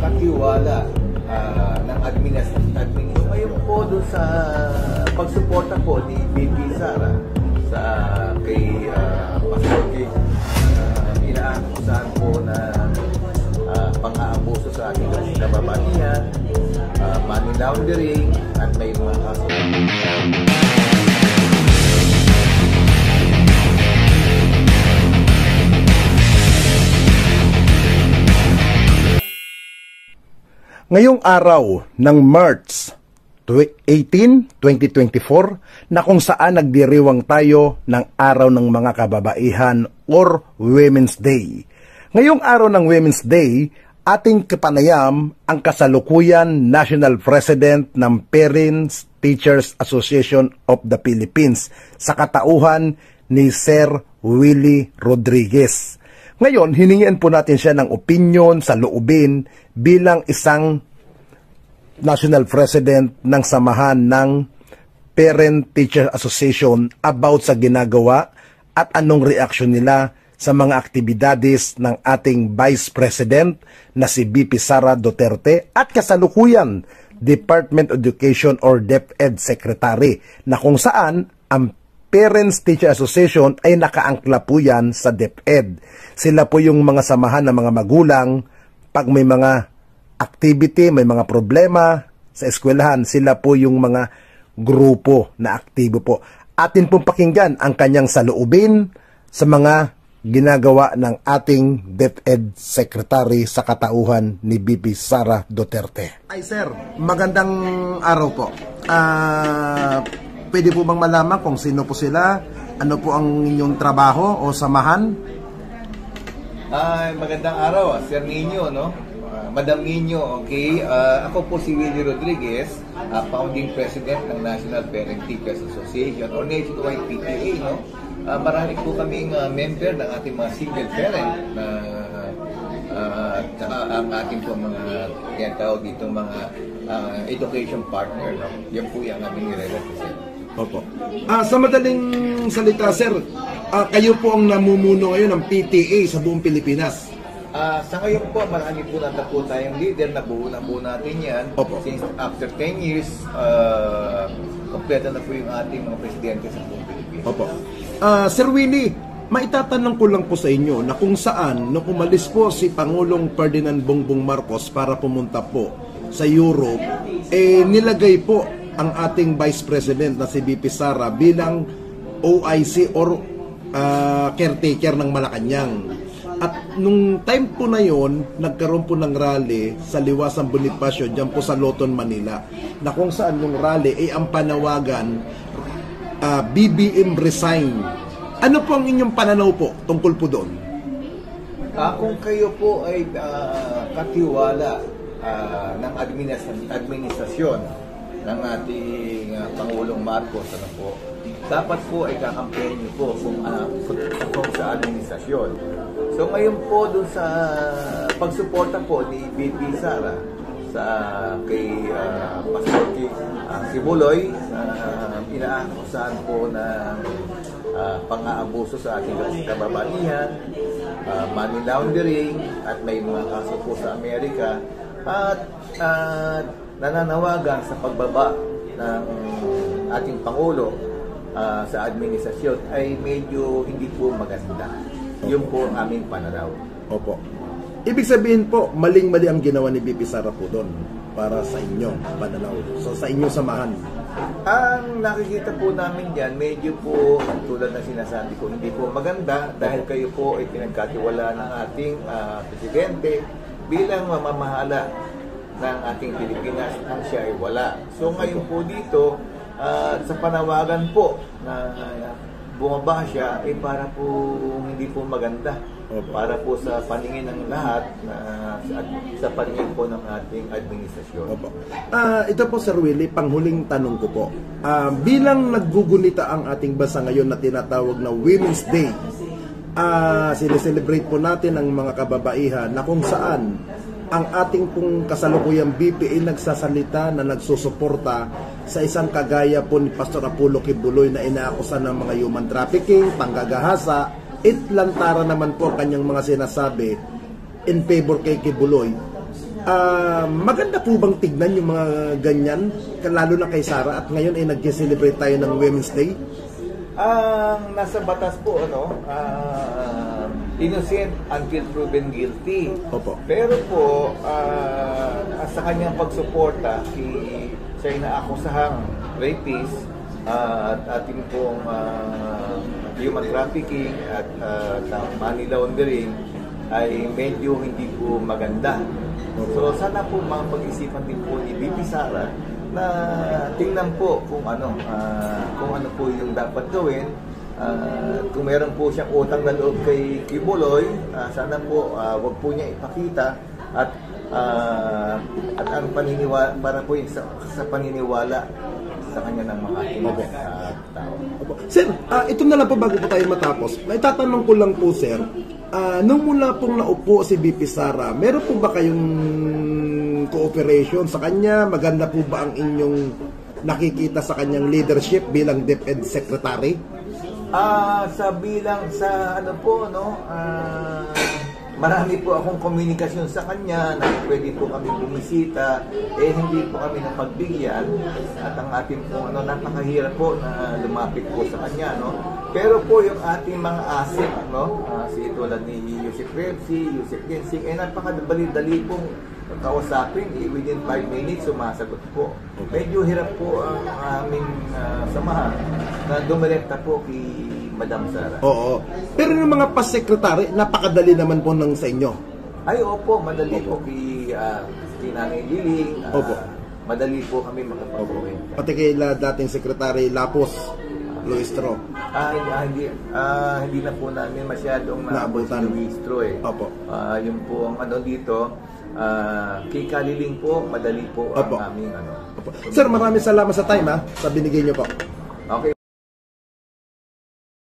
katiwala ng administration. Ngayon po doon sa pagsuporta po ni BP Sara sa kay Pastor, inaakusahan po na pang-aabuso sa ating kababaihan, money laundering, at may mga kaso. Ngayong araw ng March 18, 2024 na kung saan nagdiriwang tayo ng Araw ng Mga Kababaihan or Women's Day. Ngayong araw ng Women's Day, ating kapanayam ang kasalukuyan National President ng Parents Teachers Association of the Philippines sa katauhan ni Sir Willie Rodriguez. Ngayon, hiningian po natin siya ng opinion sa loobin bilang isang National President ng samahan ng Parent Teacher Association about sa ginagawa at anong reaksyon nila sa mga aktibidades ng ating Vice President na si BP Sara Duterte at kasalukuyan Department of Education or DepEd Secretary na kung saan ang Parents Teacher Association ay nakaangkla po yan sa DepEd. Sila po yung mga samahan ng mga magulang pag may mga activity, may mga problema sa eskwelahan, sila po yung mga grupo na aktibo po. Atin pong pakinggan ang kanyang saloobin sa mga ginagawa ng ating DepEd Secretary sa katauhan ni BP Sara Duterte. Ay sir, magandang araw po. Pwede po bang malaman kung sino po sila? Ano po ang inyong trabaho o samahan? Magandang araw, Sir Nino, no? Madam Nino, okay? Ako po si Willie Rodriguez, Founding President ng National Parent Teachers Association or Nationwide PTA, no? Marami po kaming member ng ating mga single parent na tsaka ang ating po mga tawag dito mga education partner, no? Yan po yung aming nire-represent. Opo. Sa madaling salita, sir, kayo po ang namumuno ngayon ng PTA sa buong Pilipinas. Sa ngayon po, marami po na po tayong leader, nabuo na po natin yan. Opo. Since after 10 years, kompleto na po yung ating mga presidente sa buong Pilipinas. Opo. Sir Willie, maitatanong ko lang po sa inyo na kung saan, nung umalis po si Pangulong Ferdinand Bongbong Marcos para pumunta po sa Europe, nilagay po ang ating Vice President na si BP Sara bilang OIC or caretaker ng Malacanang. At nung time po na yon, nagkaroon po ng rally sa Liwasang Bonifacio dyan po sa Loton, Manila, na kung saan nung rally ay ang panawagan BBM resign. Ano po ang inyong pananaw po tungkol po doon? Kung kayo po ay katiwala ng administrasyon ng ating Pangulong Marcos, ano po, dapat po ay kakampihan niyo po kung sa administrasyon. So ngayon po doon sa pagsuporta po ni BP Sara sa kay Pastor Kibuloy, inaakusahan po ng pang-aabuso sa ating kababaihan, money laundering, at may mga kaso po sa Amerika, at nananawagan sa pagbaba ng ating Pangulo sa administrasyon ay medyo hindi po maganda. Yun po ang aming pananaw. Opo. Ibig sabihin po, maling-mali ang ginawa ni BP Sara po doon para sa inyong pananaw. So sa inyong samahan. Ang nakikita po namin dyan, medyo po tulad ng sinasabi ko, hindi po maganda dahil kayo po ay pinagkatiwalaan ng ating presidente bilang mamamahala ng ating Pilipinas ang siya ay wala. So ngayon po dito, sa panawagan po na bumaba siya, ay para po hindi po maganda. Para po sa paningin ng lahat, sa paningin po ng ating administrasyon. Ito po Sir Willie, panghuling tanong ko po. Bilang naggugunita ang ating bansa ngayon na tinatawag na Women's Day, sineselebrate po natin ang mga kababaihan na kung saan ang ating pong kasalukuyang BPA nagsasalita na nagsusuporta sa isang kagaya po ni Pastor Apollo Kibuloy na inaakusan ng mga human trafficking, panggagahasa, lantara naman po kanyang mga sinasabi in favor kay Kibuloy maganda po bang tignan yung mga ganyan, lalo na kay Sara, at ngayon ay nag-celebrate tayo ng Women's Day? Ang nasa batas po, innocent until proven guilty. Opo. Pero po, sa kanyang pagsuporta, siya ay naakusahang rapist at ating pong human trafficking at money laundering ay medyo hindi po maganda. So sana po pag-isipan din po ni BP Sara na tingnan po kung ano po yung dapat gawin. Kung meron po siyang utang na loob kay Kibuloy, sana po wag po niya ipakita at ang paniniwala para po yung sa paniniwala sa kanya ng mga tao. Sir, ito na lang po bago po tayo matapos. May tatanong ko lang po, sir. Nung mula pong naupo si BP Sara, meron po ba kayong cooperation sa kanya? Maganda po ba ang inyong nakikita sa kanyang leadership bilang DepEd Secretary? Marami po akong komunikasyon sa kanya na pwede po kami bumisita, hindi po kami napagbigyan at ang ating po napakahirap po na lumapit po sa kanya, Pero po yung ating mga asset, si tulad ni Yusek Repsi, Yusek Gensing, napakadali pong kausapin, within 5 minutes sumasagot po. Medyo hirap po ang aming samahan na dumirekta po kay Madam Sara. Oo. Pero yung mga pa-secretary, napakadali naman po ng sa inyo. Ay, opo, madali po kay Nanay Liling. Opo. Madali po kami makapag-uwi. Pati kay dating Secretary Lapos, Luistro. Hindi na po namin masyadong naabutan si Luistro Opo. Yung po ang dito, kay Kaliling po, madali po ang aming Opo. Sir, maraming salamat sa time sa binigay niyo po.